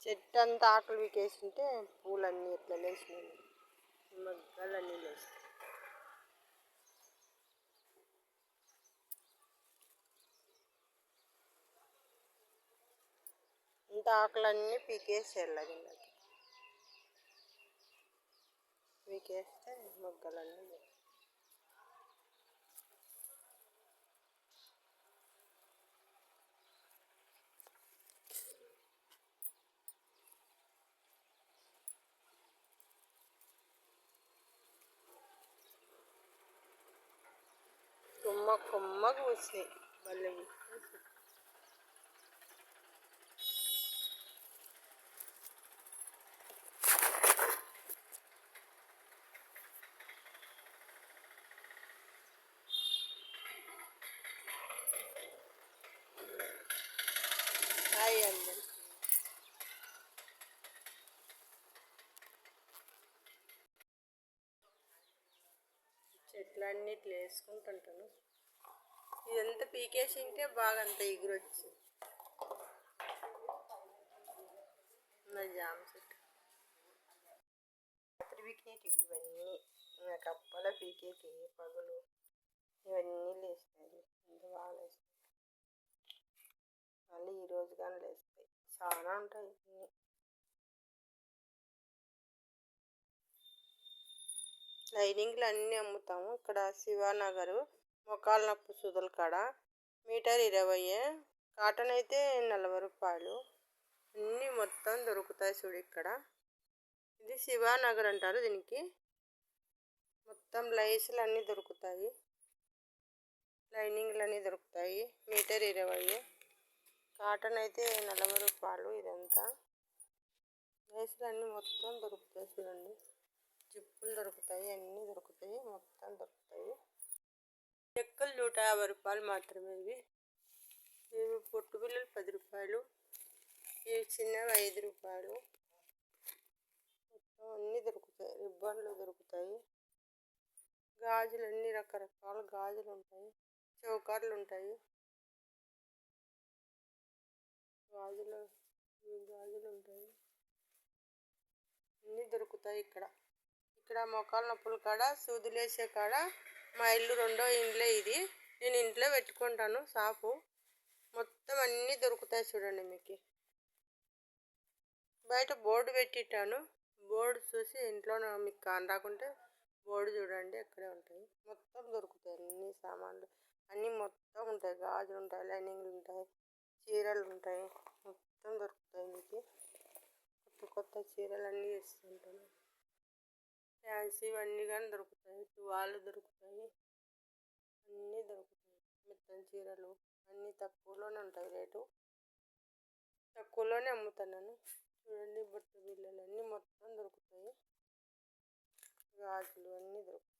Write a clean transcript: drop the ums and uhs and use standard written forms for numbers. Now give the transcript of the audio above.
చెట్టు అంతా ఆకులు వీకేసింటే పూలన్నీ ఇట్లా లేచినాయి, మొగ్గలన్నీ లేచినాయి. ఇంత ఆకులన్నీ పీకేసేయాలి, పీకేస్తే మొగ్గలన్నీ కొమ్మగా పూసినాయి మళ్ళీ. హాయ్ అందరు, చెట్లన్నీ ఇట్లా వేసుకుంటుంటాను. ఇదంతా పీకేసి ఉంటే బాగా అంత ఎగురొచ్చి జామ చెట్టు రాత్రి పీకేటి ఇవన్నీ, ఇంకా కప్పల పీకేటి పగులు ఇవన్నీ లేస్తాయి. ఇంత బాగా లేస్తాయి. మళ్ళీ ఈరోజు కానీ లేస్తాయి, చాలా ఉంటాయి. లైనింగ్లు అన్నీ అమ్ముతాము. ఇక్కడ శివానగరు మొకాల నొప్పి సుదుల కాడ మీటర్ 20, కాటన్ అయితే 40 రూపాయలు. అన్నీ మొత్తం దొరుకుతాయి చూడు ఇక్కడ. ఇది శివానగర్ అంటారు దీనికి. మొత్తం లైసులు అన్నీ దొరుకుతాయి, లైనింగ్లు అన్నీ దొరుకుతాయి. మీటర్ 20, కాటన్ అయితే 40 రూపాయలు. ఇదంతా లైసులు అన్నీ మొత్తం దొరుకుతాయి చూడండి. జిప్పులు దొరుకుతాయి, అన్నీ దొరుకుతాయి, మొత్తం దొరుకుతాయి. చెక్కలు 150 రూపాయలు మాత్రమే. ఇవి పొట్టు బిళ్ళలు 10 రూపాయలు, ఇవి చిన్నవి 5 రూపాయలు. మొత్తం అన్నీ దొరుకుతాయి. రిబ్బన్లు దొరుకుతాయి, గాజులు అన్ని రకరకాల గాజులు ఉంటాయి, చౌకర్లు ఉంటాయి, గాజులు ఉంటాయి, అన్నీ దొరుకుతాయి ఇక్కడ. ఇక్కడ మొకాల నొప్పుల కాడ సూదులేసే కాడ మా ఇల్లు 2వ ఇండ్లే ఇది. నేను ఇంట్లో పెట్టుకుంటాను షాపు. మొత్తం అన్నీ దొరుకుతాయి చూడండి. మీకు బయట బోర్డు పెట్టిట్టాను, బోర్డు చూసి ఇంట్లో మీకు కాని రాకుంటే బోర్డు చూడండి, అక్కడే ఉంటాయి. మొత్తం దొరుకుతాయి అన్ని సామాన్లు, అన్నీ మొత్తం ఉంటాయి. గాజులు ఉంటాయి, లైనింగ్లు ఉంటాయి, చీరలు ఉంటాయి, మొత్తం దొరుకుతాయి. మీకు కొత్త చీరలు అన్నీ వేస్తుంటాను. ఫ్యాన్సీ అన్నీ కానీ దొరుకుతాయి, టువాళ్ళు దొరుకుతాయి, అన్నీ దొరుకుతాయి. మెత్తని చీరలు అన్నీ తక్కువలోనే ఉంటాయి, రేటు తక్కువలోనే అమ్ముతున్నాను చూడండి. బొట్టు బిళ్ళలు అన్నీ మొత్తం దొరుకుతాయి, గాజులు అన్నీ దొరుకుతాయి.